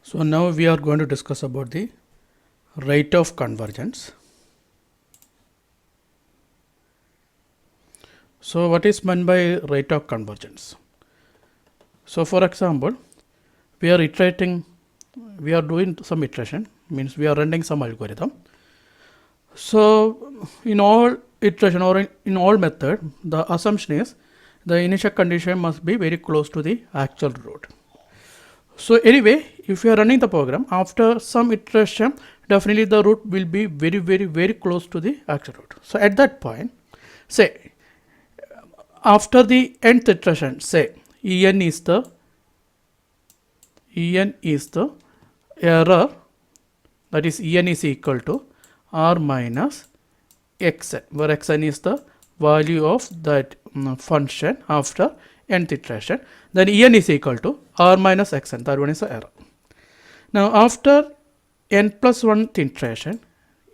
So now we are going to discuss about the rate of convergence. So what is meant by rate of convergence? So for example, we are doing some iteration, means we are running some algorithm. So in all iteration or in all method, the assumption is the initial condition must be very close to the actual root. So anyway, if you are running the program, after some iteration, definitely the root will be very close to the actual root. So at that point, say after the nth iteration, say en is the error, that is en is equal to r minus xn, where xn is the value of that function after nth iteration. Then en is equal to r minus xn, that one is the error. Now after n plus 1 iteration,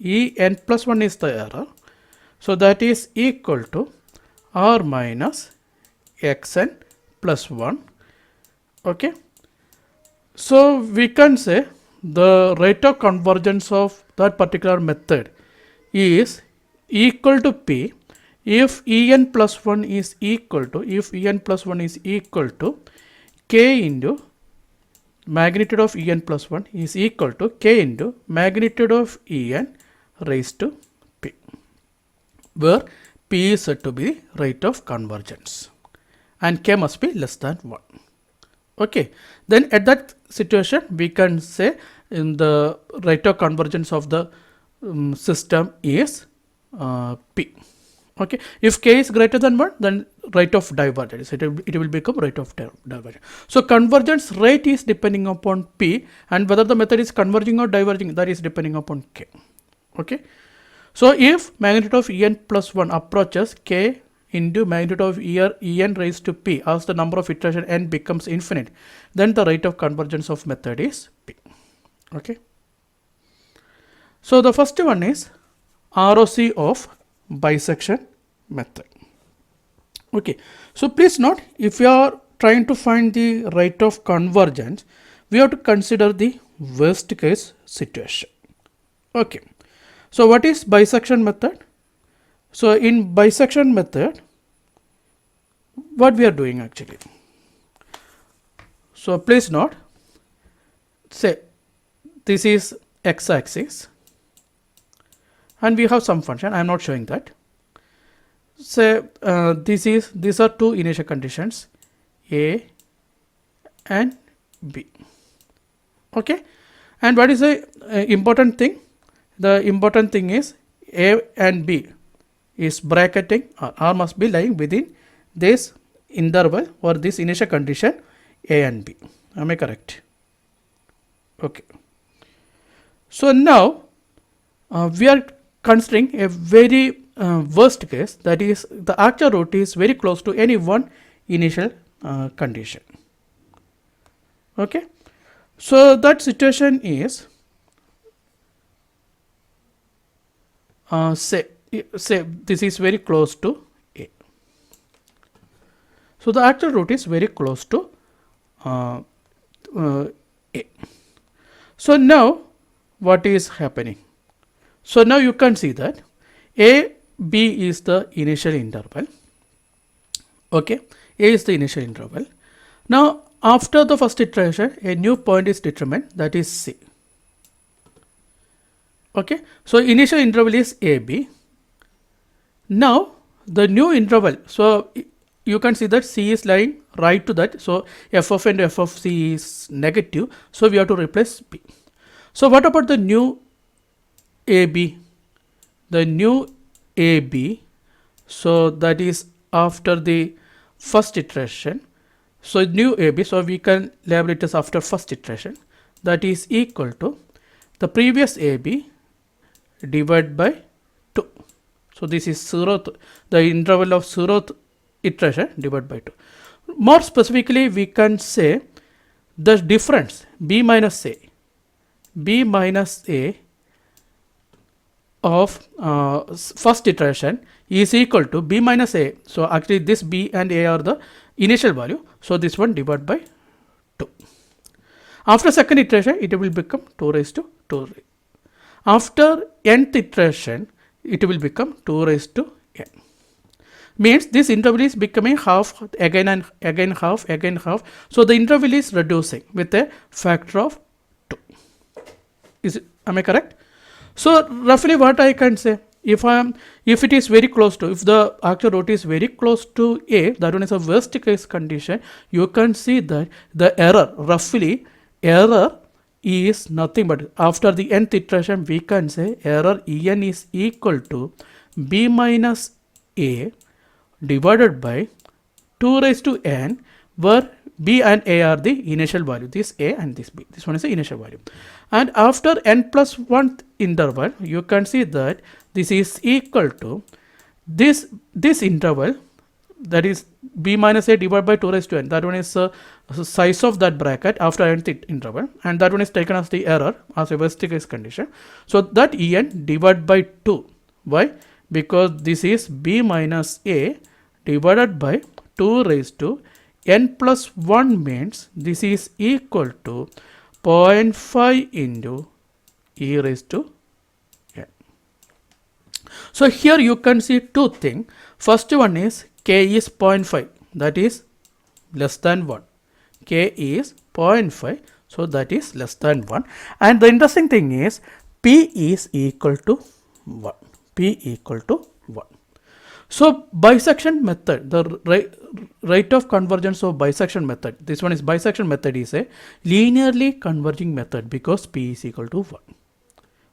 en plus 1 is the error, so that is equal to r minus xn plus 1. Okay, so we can say the rate of convergence of that particular method is equal to p if en plus 1 is equal to k into magnitude of en plus 1 is equal to k into magnitude of en raised to p, where p is said to be the rate of convergence and k must be less than 1. Okay, then at that situation we can say in the rate of convergence of the system is p. Okay, if k is greater than 1, then rate of divergence, it will become rate of divergence. So convergence rate is depending upon p, and whether the method is converging or diverging, that is depending upon k. Okay, so if magnitude of en plus 1 approaches k into magnitude of en raised to p as the number of iteration n becomes infinite, then the rate of convergence of method is p. Okay, so the first one is ROC of bisection method. Okay, so please note, if you are trying to find the rate of convergence, we have to consider the worst case situation. Okay, so what is bisection method? So in bisection method, what we are doing actually? So please note, say this is x-axis and we have some function. I am not showing that. Say these are two initial conditions, a and b. Okay, and what is the important thing? The important thing is a and b is bracketing, or r must be lying within this interval or this initial condition a and b. Am I correct? Okay, so now we are considering a very worst case, that is the actual root is very close to any one initial condition. Okay, so that situation is say this is very close to a, so the actual root is very close to a. So now what is happening? So now you can see that a, b is the initial interval. Okay, a is the initial interval. Now after the first iteration, a new point is determined, that is c. Okay, so initial interval is ab. Now the new interval, so you can see that c is lying right to that, so f of n to f of c is negative, so we have to replace b. So what about the new ab? The new ab, so that is after the first iteration, so new ab, so we can label it as after first iteration, that is equal to the previous ab divided by 2. So this is zeroth, the interval of zeroth iteration divided by 2. More specifically, we can say the difference b minus a of first iteration is equal to b minus a. So actually this b and a are the initial value, so this one divided by 2. After second iteration, it will become 2 raised to 2. After nth iteration, it will become 2 raised to n. Means this interval is becoming half, again and again half, again half. So the interval is reducing with a factor of 2. Am I correct? So roughly what I can say, if it is very close to, if the actual root is very close to A, that one is a worst case condition, you can see that the error, roughly error is nothing but, after the nth iteration, we can say error En is equal to B minus A divided by 2 raised to n, where B and A are the initial value, this A and this B. This one is the initial value. And after n plus 1 interval, you can see that this is equal to this interval, that is B minus A divided by 2 raised to n. That one is the size of that bracket after nth interval, and that one is taken as the error, as a worst case condition. So that En divided by 2. Why? Because this is B minus A divided by 2 raised to n plus 1, means this is equal to 0.5 into e raised to n. So here you can see two things. First one is k is 0.5, that is less than 1. K is 0.5, so that is less than 1. And the interesting thing is p is equal to 1. P equal to 1. So bisection method, the rate of convergence of bisection method, this one is bisection method, is a linearly converging method because P is equal to 1.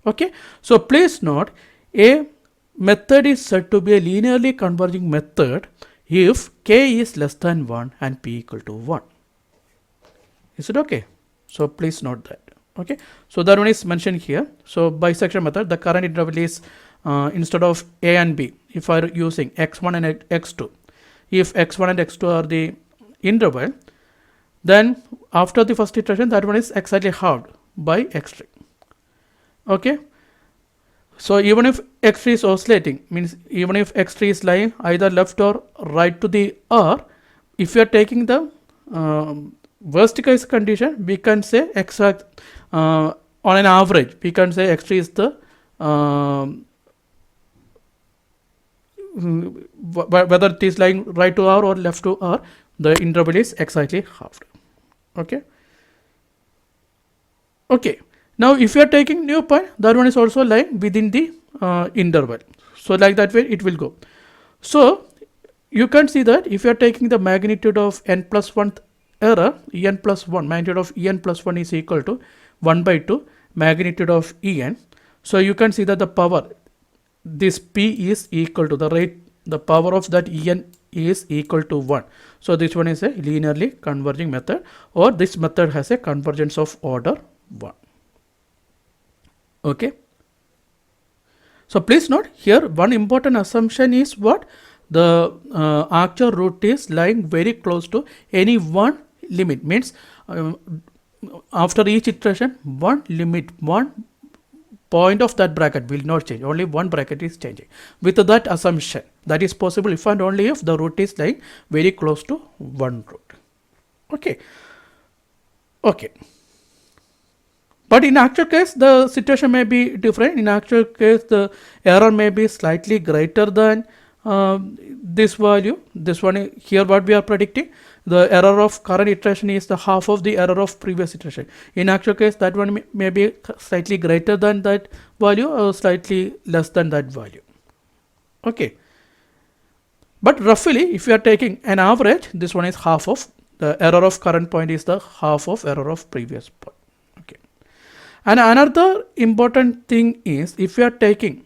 Okay, so please note, a method is said to be a linearly converging method if K is less than 1 and P equal to 1. Is it okay? So please note that. Okay, so that one is mentioned here. So bisection method, the current interval is instead of A and B, if I are using x1 and x2, if x1 and x2 are the interval, then after the first iteration, that one is exactly halved by x3. Okay, so even if x3 is oscillating, means even if x3 is lying either left or right to the R, if you are taking the worst case condition, we can say exact on an average, we can say x3 is the whether it is lying right to R or left to R, the interval is exactly halved. Okay. Okay. Now, if you are taking new point, that one is also lying within the interval. So, like that way it will go. So, you can see that if you are taking the magnitude of n plus 1 error, En plus 1, magnitude of En plus 1 is equal to 1 by 2 magnitude of En. So, you can see that the power, this P is equal to the rate, the power of that En is equal to 1. So, this one is a linearly converging method, or this method has a convergence of order 1. Okay. So, please note here one important assumption is what? The actual root is lying very close to any one limit, means after each iteration one limit, one point of that bracket will not change, only one bracket is changing. With that assumption, that is possible if and only if the root is lying very close to one root. Okay. Okay. But in actual case, the situation may be different. In actual case, the error may be slightly greater than this value. This one here, what we are predicting, the error of current iteration is the half of the error of previous iteration. In actual case, that one may be slightly greater than that value or slightly less than that value. Okay. But roughly, if you are taking an average, this one is half of the error of current point is the half of error of previous point. Okay. And another important thing is, if you are taking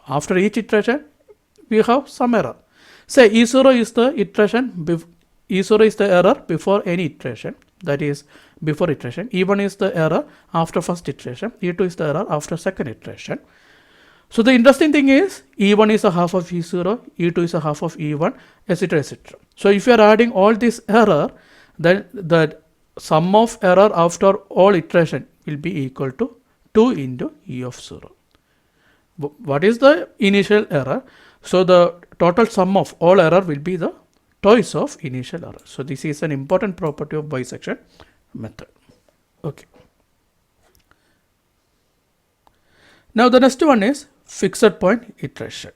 after each iteration, we have some error. Say E0 is the iteration, E0 is the error before any iteration, that is before iteration. E1 is the error after first iteration. E2 is the error after second iteration. So the interesting thing is E1 is a half of E0, E2 is a half of E1, etc., etc. So if you are adding all this error, then the sum of error after all iteration will be equal to 2 into E of 0. What is the initial error? So the total sum of all error will be the twice of initial error. So this is an important property of bisection method. Okay. Now the next one is fixed point iteration.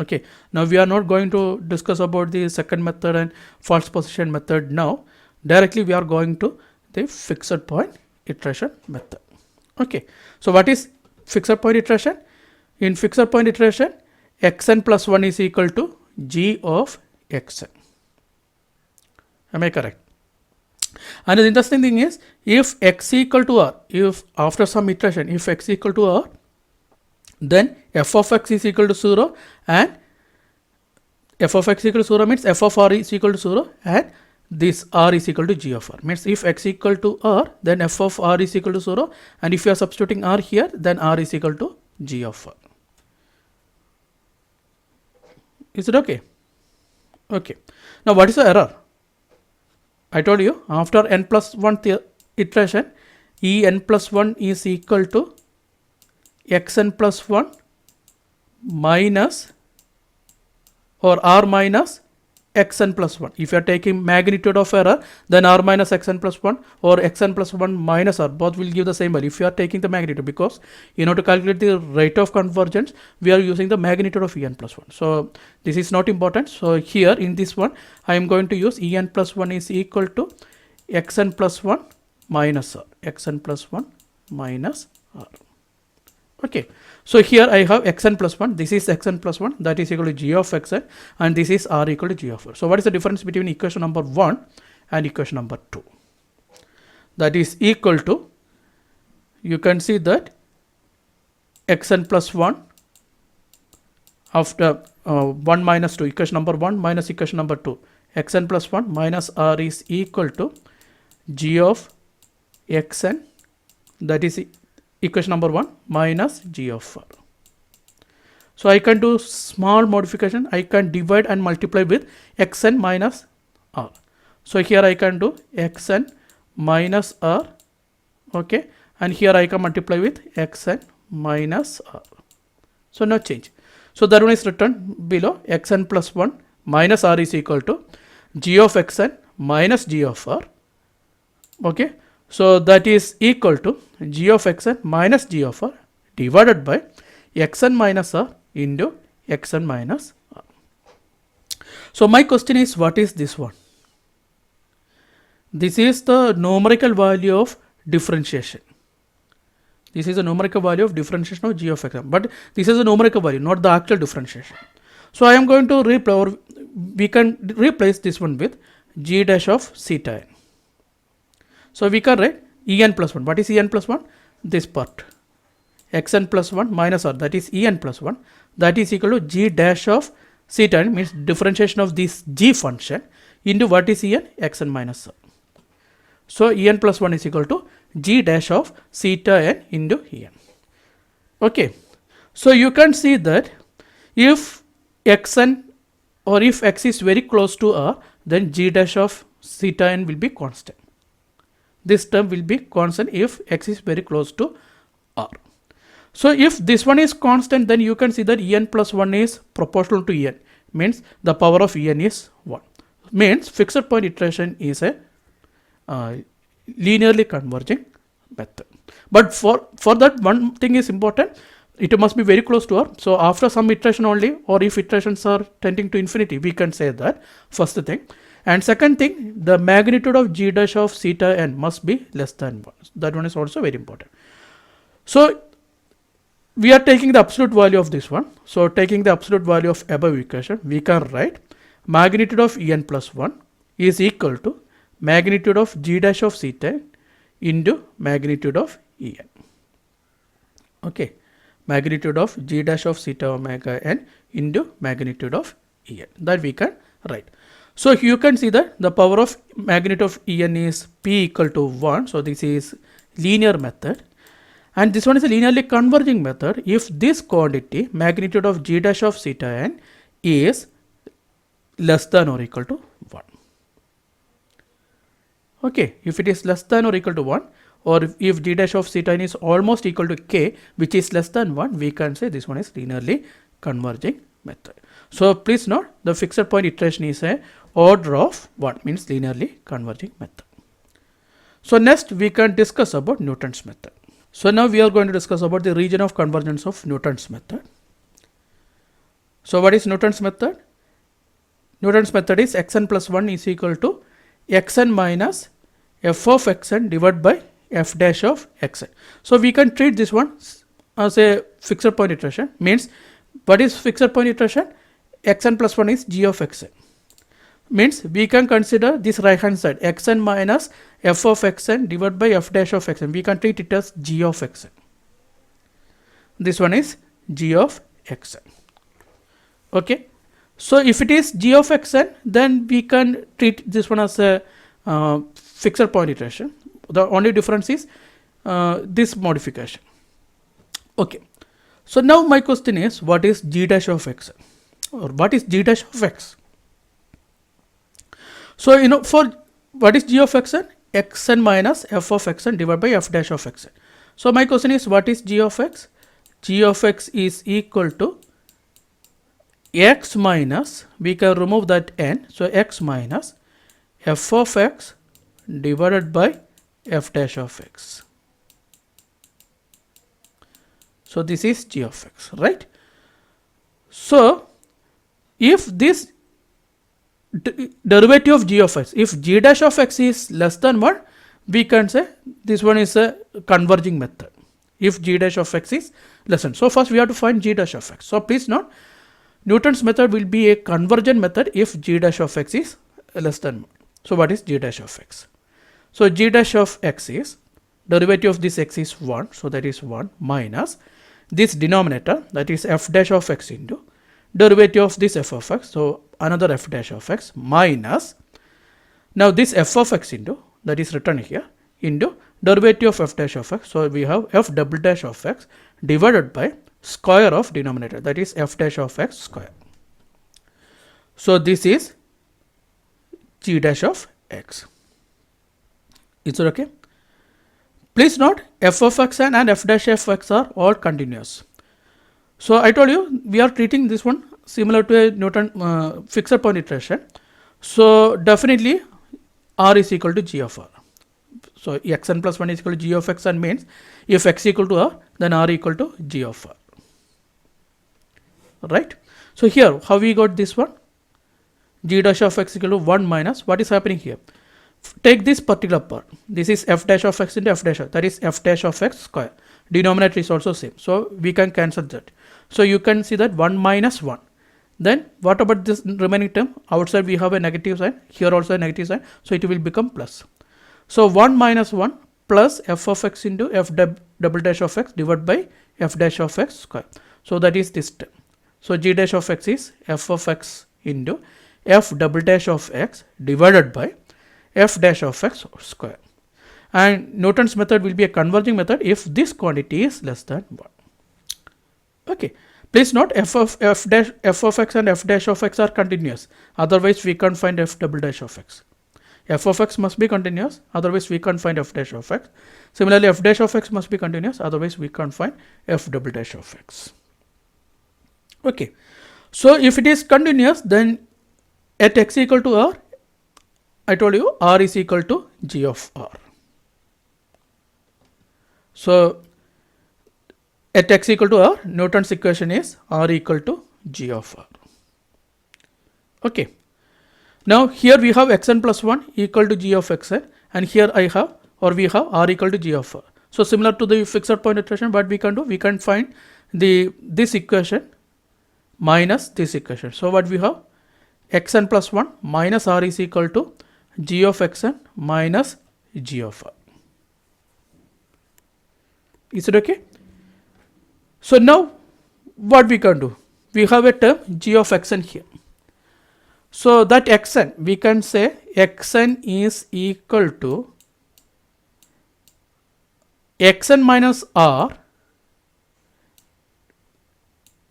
Okay. Now we are not going to discuss about the second method and false position method now. Directly we are going to the fixed point iteration method. Okay. So what is fixed point iteration? In fixed point iteration, xn plus 1 is equal to g of xn. Am I correct? And the interesting thing is, if x equal to r, if after some iteration, if x equal to r, then f of x is equal to 0 and f of x equal to 0 means f of r is equal to 0 and this r is equal to g of r. Means if x equal to r, then f of r is equal to 0, and if you are substituting r here, then r is equal to g of r. Is it okay? Okay. Now what is the error? I told you after n plus 1 iteration, en plus 1 is equal to xn plus 1 minus or r minus xn plus 1. If you are taking magnitude of error, then r minus xn plus 1 or xn plus 1 minus r, both will give the same value if you are taking the magnitude, because in order to calculate the rate of convergence, we are using the magnitude of en plus 1. So this is not important. So here in this one, I am going to use en plus 1 is equal to xn plus 1 minus r, xn plus 1 minus r. Okay. So here I have xn plus 1, this is xn plus 1, that is equal to g of xn, and this is r equal to g of r. So what is the difference between equation number 1 and equation number 2? That is equal to, you can see that xn plus 1 after 1 minus 2, equation number 1 minus equation number 2, xn plus 1 minus r is equal to g of xn, that is equation number 1 minus g of r. So I can do small modification. I can divide and multiply with xn minus r. So here I can do xn minus r. Okay. And here I can multiply with xn minus r. So no change. So that one is written below, xn plus 1 minus r is equal to g of xn minus g of r. Okay. So that is equal to g of xn minus g of r divided by xn minus r into xn minus r. So my question is, what is this one? This is the numerical value of differentiation. This is the numerical value of differentiation of g of xn, but this is a numerical value, not the actual differentiation. So I am going to replace, or we can replace this one with g dash of theta n. So we can write en plus 1. What is en plus 1? This part. Xn plus 1 minus r, that is en plus 1. That is equal to g dash of theta n, means differentiation of this g function into what is en? Xn minus r. So en plus 1 is equal to g dash of theta n into en. Okay. So you can see that if xn or if x is very close to r, then g dash of theta n will be constant. This term will be constant if x is very close to r. So if this one is constant, then you can see that en plus 1 is proportional to en, means the power of en is 1. Means fixed point iteration is a linearly converging method. But for that, one thing is important, it must be very close to r. So after some iteration only, or if iterations are tending to infinity, we can say that, first thing. And second thing, the magnitude of g dash of theta n must be less than 1. That one is also very important. So we are taking the absolute value of this one. So taking the absolute value of above equation, we can write magnitude of en plus 1 is equal to magnitude of g dash of theta n into magnitude of en. Okay. Magnitude of g dash of theta omega n into magnitude of en. That we can write. So you can see that the power of magnitude of en is p equal to 1. So this is linear method. And this one is a linearly converging method if this quantity, magnitude of g dash of theta n, is less than or equal to 1. Okay, if it is less than or equal to 1, or if g dash of theta n is almost equal to k, which is less than 1, we can say this one is linearly converging method. So please note, the fixed point iteration is a order of 1, means linearly converging method. So next we can discuss about Newton's method. So now we are going to discuss about the region of convergence of Newton's method. So what is Newton's method? Newton's method is xn plus 1 is equal to xn minus f of xn divided by f dash of xn. So we can treat this one as a fixed point iteration. Means what is fixed point iteration? Xn plus 1 is g of xn. Means we can consider this right hand side xn minus f of xn divided by f dash of xn. We can treat it as g of xn. This one is g of xn. Okay. So if it is g of xn, then we can treat this one as a fixed point iteration. The only difference is this modification. Okay. So now my question is, what is g dash of xn, or what is g dash of x? So for what is g of xn? Xn minus f of xn divided by f dash of xn. So my question is, what is g of x? G of x is equal to x minus, we can remove that n, so x minus f of x divided by f dash of x. So this is g of x, right? So if this derivative of g of x, if g dash of x is less than 1, we can say this one is a converging method. If g dash of x is less than, so first we have to find g dash of x. So please note, Newton's method will be a convergent method if g dash of x is less than 1. So what is g dash of x? So g dash of x is derivative of this x is 1, so that is 1 minus this denominator, that is f dash of x into derivative of this f of x, so another f dash of x minus now this f of x into, that is written here, into derivative of f dash of x, so we have f double dash of x divided by square of denominator, that is f dash of x square. So this is g dash of x. Is it okay? Please note, f of x and f dash of x are all continuous. So I told you we are treating this one similar to a Newton fixed point iteration. So definitely r is equal to g of r. So xn plus 1 is equal to g of xn means if x equal to r, then r equal to g of r. Right? So here how we got this one? G dash of x equal to 1 minus, what is happening here? Take this particular part. This is f dash of x into f dash of, that is f dash of x square. Denominator is also same. So we can cancel that. So you can see that 1 minus 1. Then what about this remaining term? Outside we have a negative sign, here also a negative sign. So it will become plus. So 1 minus 1 plus f of x into f double dash of x divided by f dash of x square. So that is this term. So g dash of x is f of x into f double dash of x divided by f dash of x square. And Newton's method will be a converging method if this quantity is less than 1. Okay. Please note, f of x and f dash of x are continuous. Otherwise we can't find f double dash of x. F of x must be continuous. Otherwise we can't find f dash of x. Similarly, f dash of x must be continuous. Otherwise we can't find f double dash of x. Okay. So if it is continuous, then at x equal to r, I told you r is equal to g of r. So at x equal to r, Newton's equation is r equal to g of r. Okay. Now here we have xn plus 1 equal to g of xn, and here I have, or we have r equal to g of r. So similar to the fixed point iteration, what we can do, we can find this equation minus this equation. So what we have, xn plus 1 minus r is equal to g of xn minus g of r. Is it okay? So now what we can do, we have a term g of xn here. So that xn, we can say xn is equal to xn minus r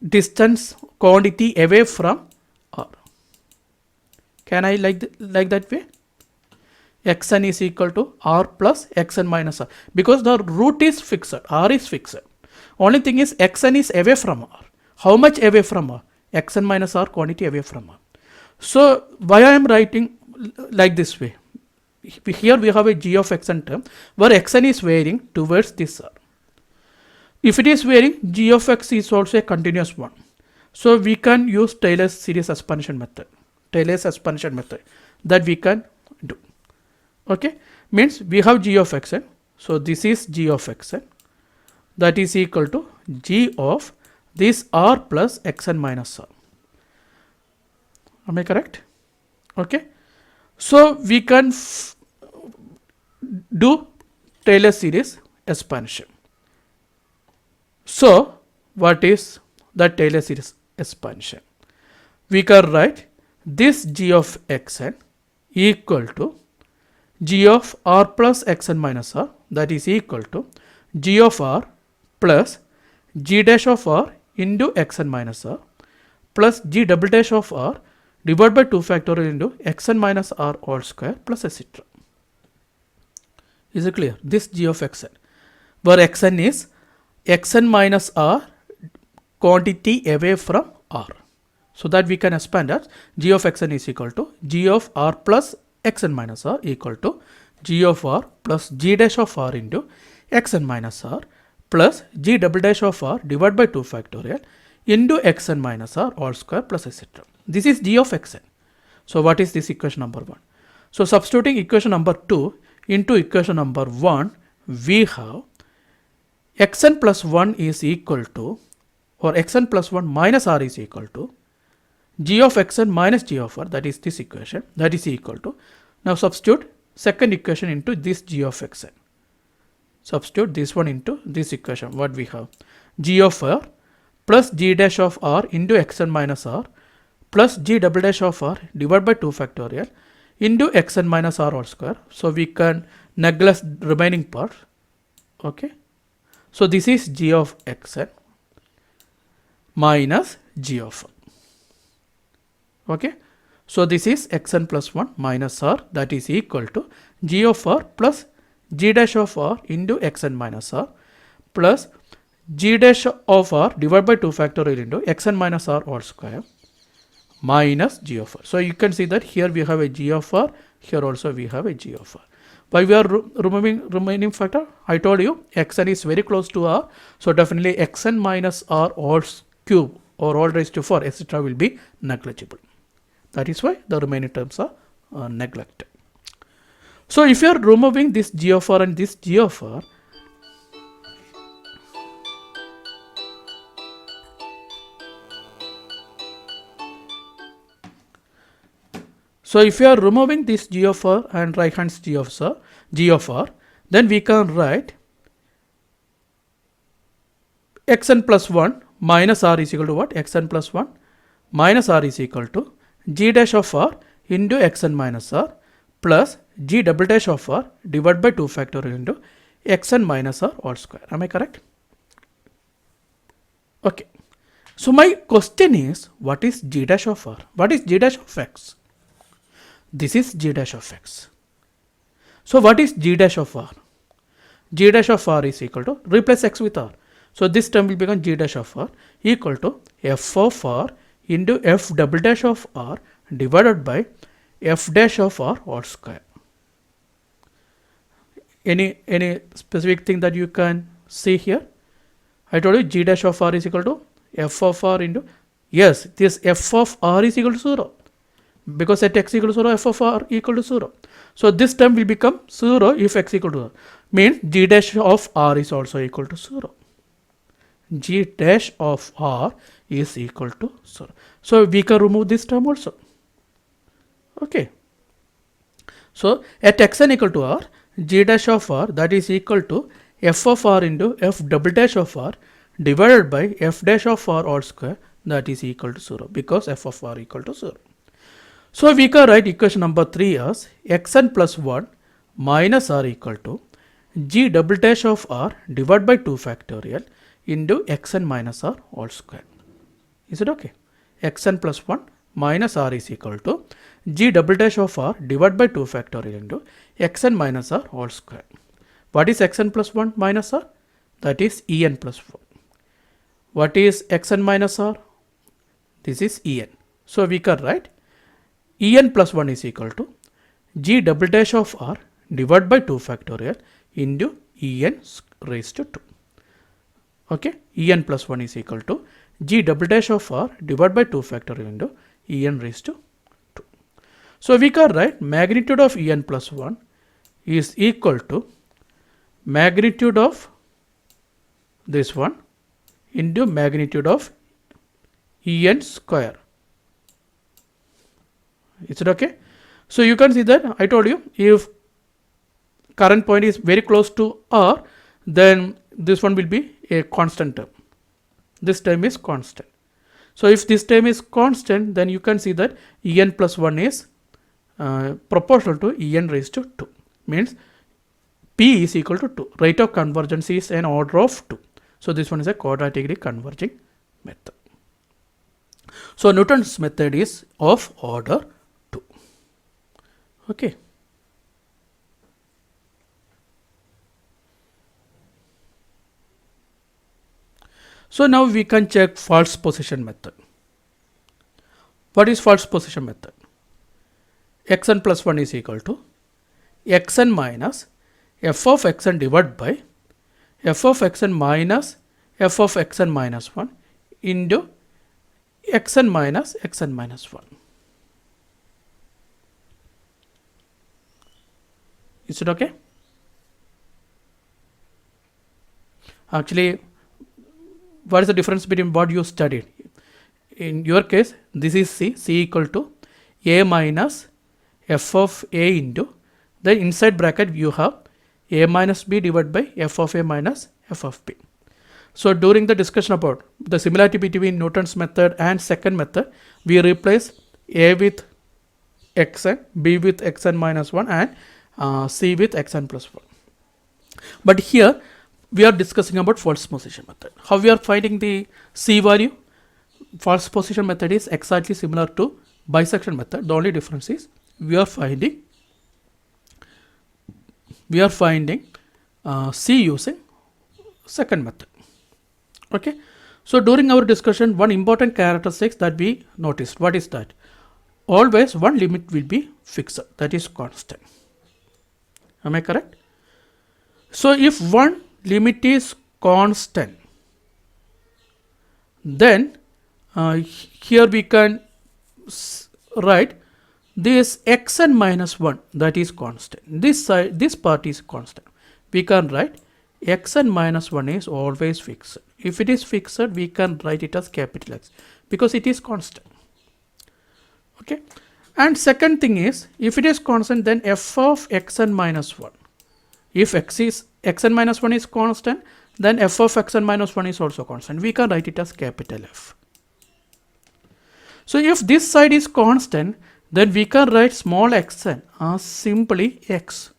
distance quantity away from r. Can I like that way? Xn is equal to r plus xn minus r, because the root is fixed, r is fixed. Only thing is xn is away from r. How much away from r? Xn minus r quantity away from r. So why I am writing like this way? here we have a g of xn term where xn is varying towards this r. If it is varying, g of x is also a continuous one. So we can use Taylor's series expansion method. Taylor's expansion method that we can do. Okay, means we have g of xn. So this is g of xn, that is equal to g of this r plus xn minus r. Am I correct? Okay. So we can do Taylor series expansion. So what is the Taylor series expansion? We can write this g of xn equal to g of r plus xn minus r, that is equal to g of r plus g dash of r into xn minus r plus g double dash of r divided by 2 factorial into xn minus r all square plus etc. Is it clear? This g of xn, where xn is xn minus r quantity away from r. So that we can expand as g of xn is equal to g of r plus xn minus r equal to g of r plus g dash of r into xn minus r plus g double dash of r divided by 2 factorial into xn minus r all square plus etc. This is g of xn. So what is this equation number 1? So substituting equation number 2 into equation number 1, we have xn plus 1 is equal to, or xn plus 1 minus r is equal to g of xn minus g of r, that is this equation, that is equal to, now substitute second equation into this g of xn. Substitute this one into this equation. What we have? G of r plus g dash of r into xn minus r plus g double dash of r divided by 2 factorial into xn minus r all square. So we can neglect remaining part. Okay. So this is g of xn minus g of r. Okay. So this is xn plus 1 minus r, that is equal to g of r plus g dash of r into xn minus r plus g dash of r divided by 2 factorial into xn minus r all square minus g of r. So you can see that here we have a g of r, here also we have a g of r. Why we are removing remaining factor? I told you xn is very close to r, so definitely xn minus r all cube or all raised to 4 etc. will be negligible. That is why the remaining terms are neglected. So if you are removing this g of r and this g of r, so if you are removing this g of r and right hand g of r, then we can write xn plus 1 minus r is equal to what? Xn plus 1 minus r is equal to g dash of r into xn minus r plus g double dash of r divided by 2 factorial into xn minus r all square. Am I correct? Okay. So my question is, what is g dash of r? What is g dash of x? This is g dash of x. So what is g dash of r? G dash of r is equal to, replace x with r. So this term will become g dash of r equal to f of r into f double dash of r divided by f dash of r all square. Any specific thing that you can see here? I told you g dash of r is equal to f of r into, yes, this f of r is equal to 0. Because at x equal to 0, f of r equal to 0. So this term will become 0 if x equal to 0. Means g dash of r is also equal to 0. G dash of r is equal to 0. So we can remove this term also. Okay. So at xn equal to r, g dash of r, that is equal to f of r into f double dash of r divided by f dash of r all square, that is equal to 0 because f of r equal to 0. So we can write equation number 3 as xn plus 1 minus r equal to g double dash of r divided by 2 factorial into xn minus r all square. Is it okay? Xn plus 1 minus r is equal to g double dash of r divided by 2 factorial into xn minus r all square. What is xn plus 1 minus r? That is en plus 4. What is xn minus r? This is en. So we can write en plus 1 is equal to g double dash of r divided by 2 factorial into en raised to 2. Okay, en plus 1 is equal to g double dash of r divided by 2 factorial into en raised to 2. So we can write magnitude of en plus 1 is equal to magnitude of this one into magnitude of en square. Is it okay? So you can see that I told you, if current point is very close to r, then this one will be a constant term. This term is constant. So if this term is constant, then you can see that en plus 1 is proportional to en raised to 2. Means p is equal to 2. Rate of convergence is an order of 2. So this one is a quadratically converging method. So Newton's method is of order 2. Okay. So now we can check false position method. What is false position method? Xn plus 1 is equal to Xn minus f of Xn divided by f of Xn minus f of Xn minus 1 into Xn minus Xn minus 1. Is it okay? Actually, what is the difference between what you studied? In your case, this is C equal to a minus f of a into, then inside bracket you have a minus b divided by f of a minus f of b. So during the discussion about the similarity between Newton's method and second method, we replace a with xn, b with xn minus 1 and c with xn plus 1. But here we are discussing about false position method. How we are finding the c value? False position method is exactly similar to bisection method. The only difference is we are finding c using second method. Okay. So during our discussion, one important characteristic that we noticed. What is that? Always one limit will be fixed, that is constant. Am I correct? So if one limit is constant, then here we can write this xn minus 1, that is constant. This side, this part is constant. We can write xn minus 1 is always fixed. If it is fixed, we can write it as capital X because it is constant. Okay. And second thing is, if it is constant, then f of xn minus 1. If xn minus 1 is constant, then f of xn minus 1 is also constant. We can write it as capital F. So if this side is constant, then we can write small xn as simply x,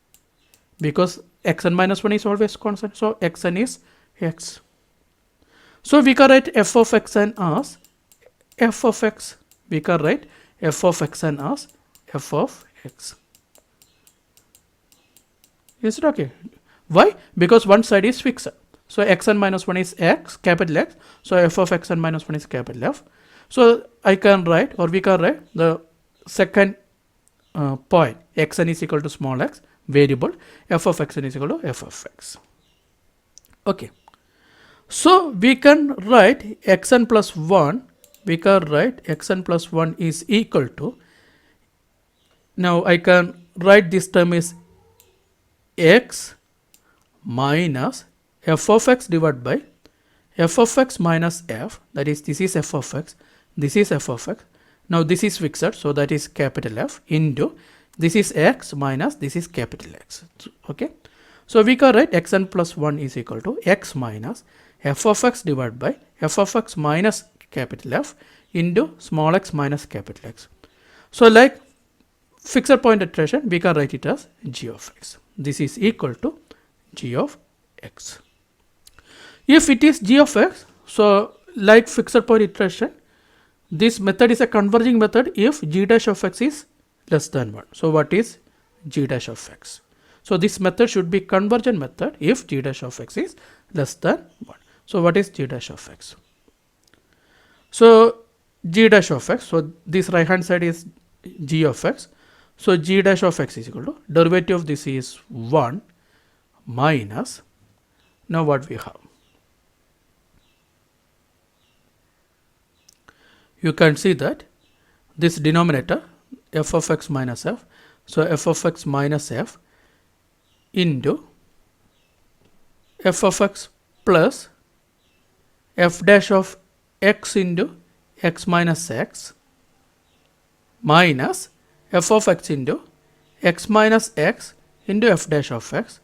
because xn minus 1 is always constant. So xn is x. So we can write f of xn as f of x. We can write f of xn as f of x. Is it okay? Why? Because one side is fixed. So xn minus 1 is x, capital X. So f of xn minus 1 is capital F. So I can write, or we can write the second point, xn is equal to small x, variable, f of xn is equal to f of x. Okay. So we can write xn plus 1, we can write xn plus 1 is equal to, now I can write this term is x minus f of x divided by f of x minus f, that is, this is f of x, this is f of x. Now this is fixed, so that is capital F, into this is x minus this is capital X. Okay. So we can write xn plus 1 is equal to x minus f of x divided by f of x minus capital F into small x minus capital X. So like fixed point iteration, we can write it as g of x. This is equal to g of x. If it is g of x, so like fixed point iteration, this method is a converging method if g dash of x is less than 1. So what is g dash of x? So this method should be convergent method if g dash of x is less than 1. So what is g dash of x? So g dash of x, so this right hand side is g of x. So g dash of x is equal to derivative of this is 1 minus, now what we have? You can see that this denominator f of x minus f, so f of x minus f into f of x plus f dash of x into x minus x minus f of x into x minus x into f dash of x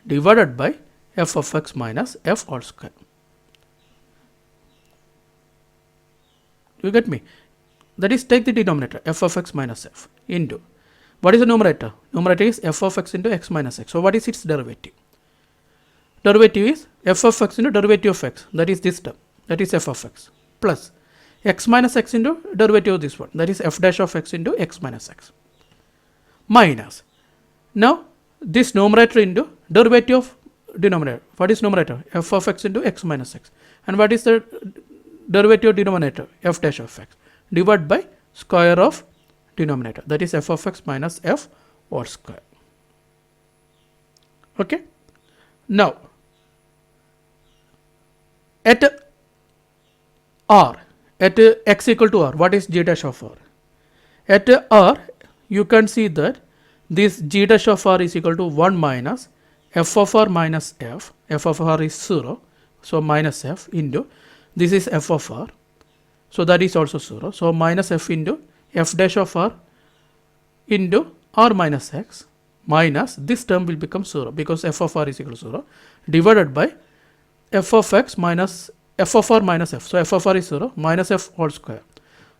divided by f of x minus f all square. You get me? That is, take the denominator f of x minus f into, what is the numerator? Numerator is f of x into x minus x. So what is its derivative? Derivative is f of x into derivative of x, that is this term, that is f of x, plus x minus x into derivative of this one, that is f dash of x into x minus x, minus, now this numerator into derivative of denominator. What is numerator? F of x into x minus x. And what is the derivative of denominator? F dash of x divided by square of denominator, that is f of x minus f all square. Okay. Now at r, at x equal to r, what is g dash of r? At r, you can see that this g dash of r is equal to 1 minus f of r minus f, f of r is 0, so minus f into, this is f of r, so that is also 0, so minus f into f dash of r into r minus x minus, this term will become 0 because f of r is equal to 0, divided by f of x minus f of r minus f, so f of r is 0 minus f all square,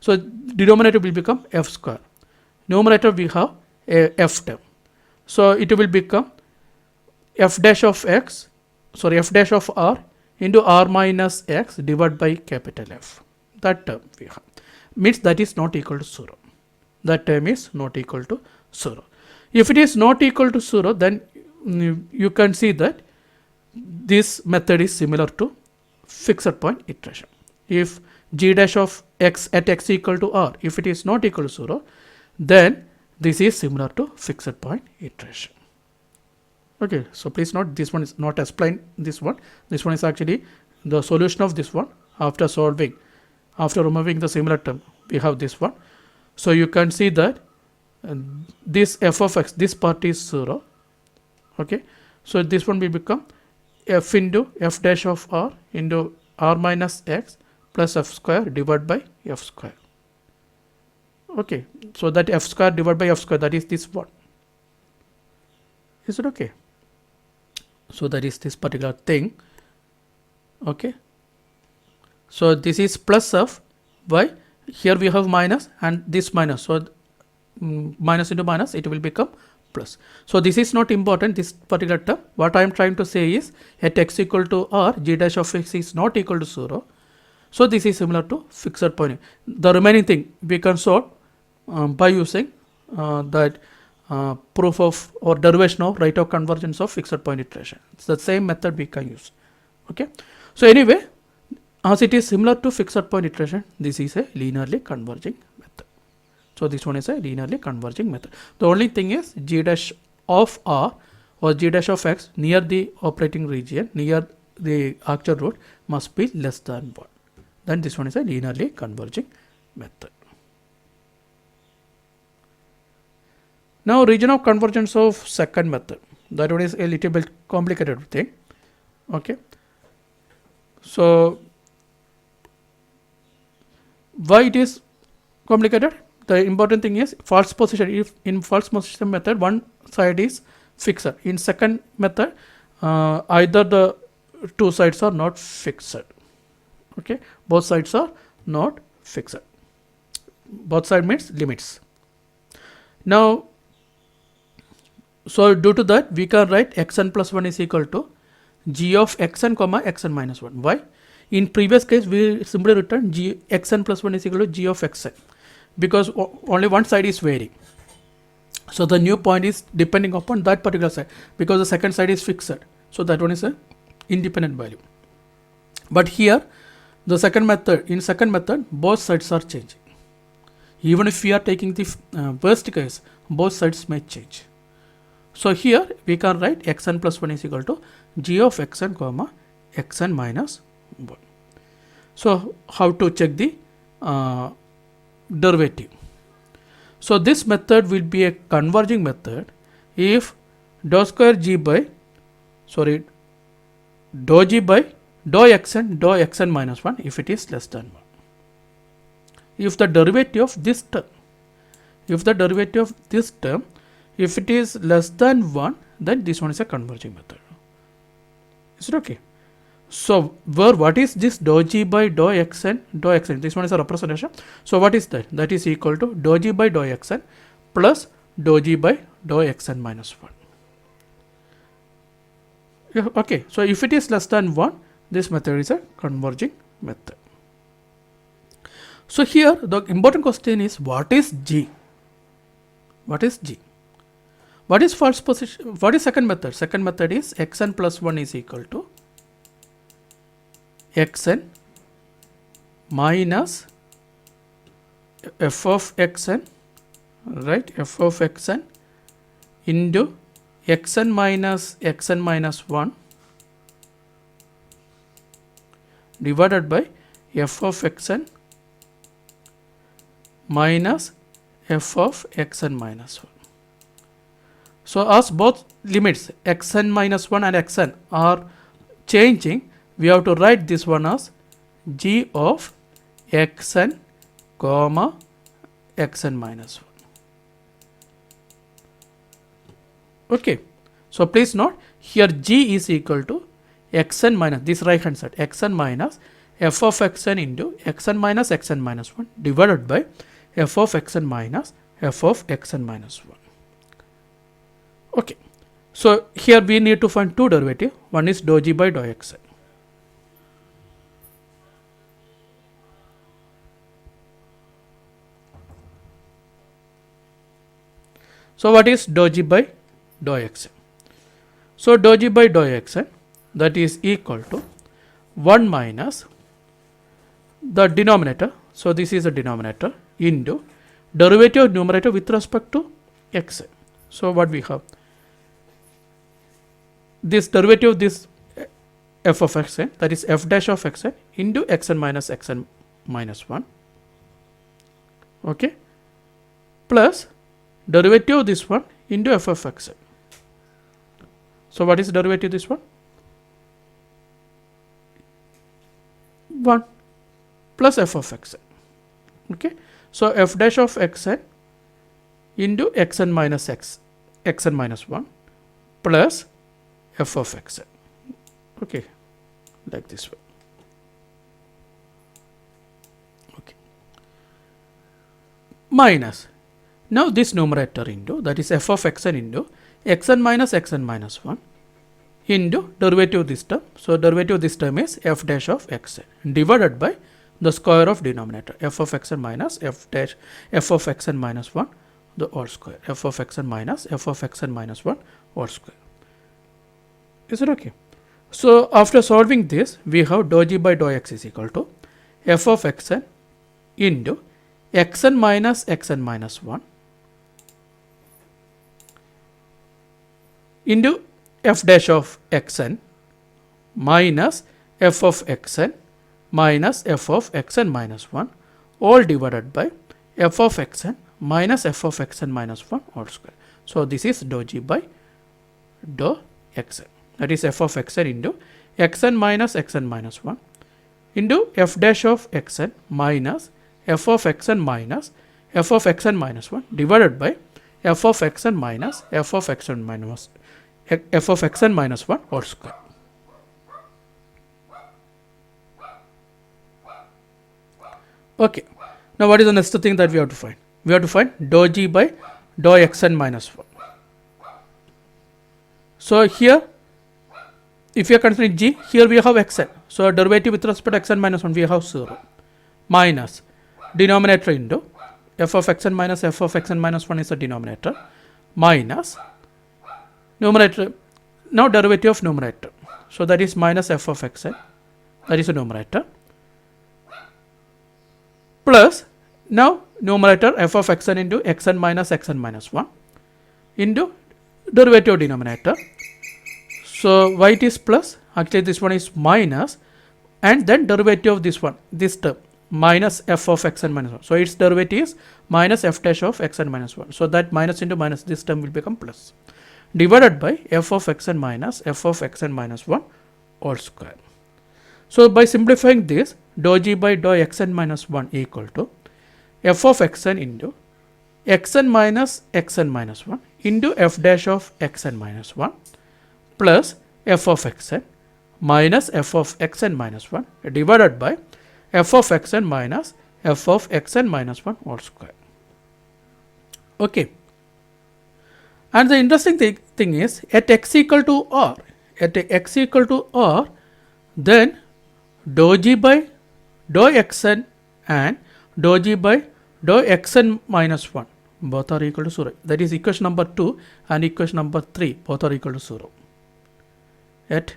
so denominator will become f square, numerator we have a f term, so it will become f dash of x, sorry, f dash of r into r minus x divided by capital F, that term we have, means that is not equal to 0, that term is not equal to 0. If it is not equal to 0, then you can see that this method is similar to fixed point iteration. If g dash of x at x equal to r, if it is not equal to 0, then this is similar to fixed point iteration. Okay, so please note, this one is not explained, this one is actually the solution of this one after solving, after removing the similar term, we have this one. So you can see that this f of x, this part is 0. Okay, so this one will become f into f dash of r into r minus x plus f square divided by f square. Okay, so that f square divided by f square, that is this one. Is it okay? So that is this particular thing. Okay, so this is plus of y, here we have minus and this minus, so minus into minus, it will become plus. So this is not important, this particular term. What I am trying to say is at x equal to r, g dash of x is not equal to 0, so this is similar to fixed point. The remaining thing we can solve by using that proof of or derivation of rate of convergence of fixed point iteration. It's the same method we can use. Okay, so anyway, as it is similar to fixed point iteration, this is a linearly converging method. So this one is a linearly converging method. The only thing is g dash of r or g dash of x near the operating region, near the actual root, must be less than 1. Then this one is a linearly converging method. Now region of convergence of second method, that one is a little bit complicated thing. Okay, so why it is complicated? The important thing is false position. If in false position method one side is fixed, in second method either the two sides are not fixed. Okay, both sides are not fixed. Both side means limits. Now, so due to that we can write xn plus 1 is equal to g of xn comma xn minus 1. Why? In previous case we simply written g xn plus 1 is equal to g of xn, because only one side is varying. So the new point is depending upon that particular side, because the second side is fixed, so that one is an independent value. But here the second method, in second method both sides are changing. Even if we are taking the worst case, both sides may change. So here we can write xn plus 1 is equal to g of xn comma xn minus 1. So how to check the derivative? So this method will be a converging method if dou square g by dou g by dou xn minus 1 if it is less than 1. If the derivative of this term, if it is less than 1, then this one is a converging method. Is it okay? So where what is this dou g by dou xn, this one is a representation. So what is that? That is equal to dou g by dou xn plus dou g by dou xn minus 1. Yeah, okay, so if it is less than 1, this method is a converging method. So here the important question is, what is G? What is G? What is first position? What is second method? Second method is xn plus 1 is equal to xn minus f of xn, right? F of xn into xn minus 1 divided by f of xn minus f of xn minus 1. So as both limits xn minus 1 and xn are changing, we have to write this one as g of xn comma xn minus 1. Okay, so please note here g is equal to xn minus this right hand side, xn minus f of xn into xn minus 1 divided by f of xn minus f of xn minus 1. Okay, so here we need to find two derivatives. One is dou g by dou xn. So what is dou g by dou xn? So dou g by dou xn, that is equal to 1 minus the denominator. So this is a denominator into derivative of numerator with respect to xn. So what we have? This derivative of this f of xn, that is f dash of xn into xn minus 1. Okay, plus derivative of this one into f of xn. So what is the derivative of this one? 1 plus f of xn. Okay, so f dash of xn into xn minus 1 plus f of xn. Okay, like this way. Okay, minus now this numerator into, that is f of xn into xn minus 1 into derivative of this term. So derivative of this term is f dash of xn divided by the square of denominator, f of xn minus f of xn minus 1 the whole square, f of xn minus f of xn minus 1 whole square. Is it okay? So after solving this, we have dou g by dou x is equal to f of xn into xn minus 1 into f dash of xn minus f of xn minus f of xn minus 1 all divided by f of xn minus f of xn minus 1 all square. So this is dou g by dou xn, that is f of xn into xn minus 1 into f dash of xn minus f of xn minus f of xn minus 1 divided by f of xn minus f of xn minus 1 whole square. Okay, now what is the next thing that we have to find? We have to find dou g by dou xn minus 1. So here, if you are considering g, here we have xn. So derivative with respect to xn minus 1, we have 0 minus denominator into f of xn minus f of xn minus 1 is the denominator minus numerator, now derivative of numerator. So that is minus f of xn, that is a numerator, plus now numerator f of xn into xn minus 1 into derivative of denominator. So why it is plus? Actually this one is minus, and then derivative of this one, this term, minus f of xn minus 1. So its derivative is minus f dash of xn minus 1. So that minus into minus, this term will become plus, divided by f of xn minus f of xn minus 1 all square. So by simplifying this, dou g by dou xn minus 1 equal to f of xn into xn minus 1 into f dash of xn minus 1 plus f of xn minus f of xn minus 1 divided by f of xn minus f of xn minus 1 all square. Okay. And the interesting thing is, at x equal to r, then dou g by dou xn and dou g by dou xn minus 1 both are equal to 0. That is equation number 2 and equation number 3 both are equal to 0 at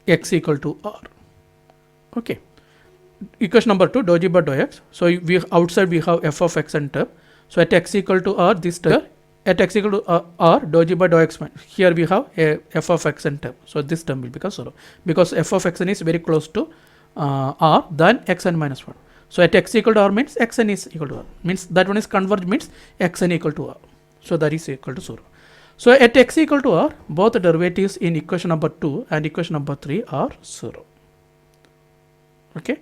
x equal to r. Okay. Equation number 2, dou g by dou x. So we outside we have f of xn term. So at x equal to r, this term, at x equal to r, dou g by dou x. Here we have a f of xn term. So this term will become 0 because f of xn is very close to r than xn minus 1. So at x equal to r means xn is equal to r. Means that one is converged, means xn equal to r. So that is equal to 0. So at x equal to r, both the derivatives in equation number 2 and equation number 3 are 0. Okay.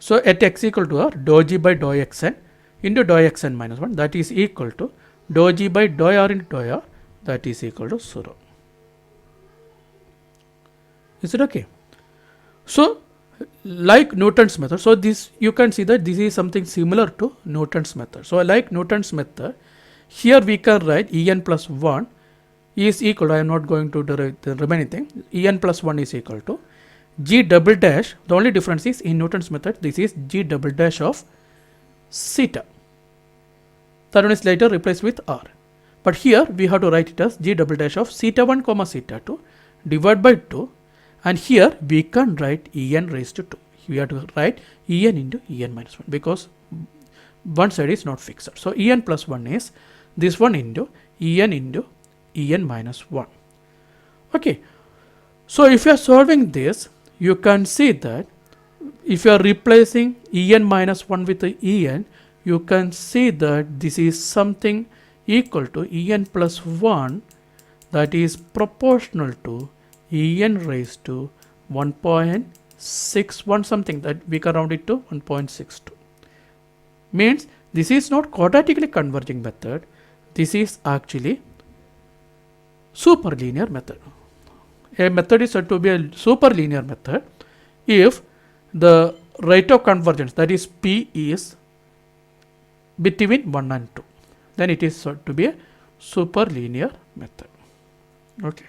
So at x equal to r, dou g by dou xn into dou xn minus 1, that is equal to dou g by dou r into dou r, that is equal to 0. Is it okay? So like Newton's method, so this you can see that this is something similar to Newton's method. So like Newton's method, here we can write En plus 1 is equal to, I am not going to derive the remaining thing, En plus 1 is equal to g double dash, the only difference is in Newton's method this is g double dash of theta. That one is later replaced with r. But here we have to write it as g double dash of theta 1 comma theta 2 divided by 2, and here we can write En raised to 2. We have to write En into En minus 1 because one side is not fixed. So En plus 1 is this one into En minus 1. Okay. So if you are solving this, you can see that if you are replacing En minus 1 with En, you can see that this is something equal to En plus 1, that is proportional to En raised to 1.61 something, that we can round it to 1.62. Means this is not quadratically converging method, this is actually superlinear method. A method is said to be a superlinear method if the rate of convergence, that is P, is between 1 and 2. Then it is said to be a superlinear method. Okay.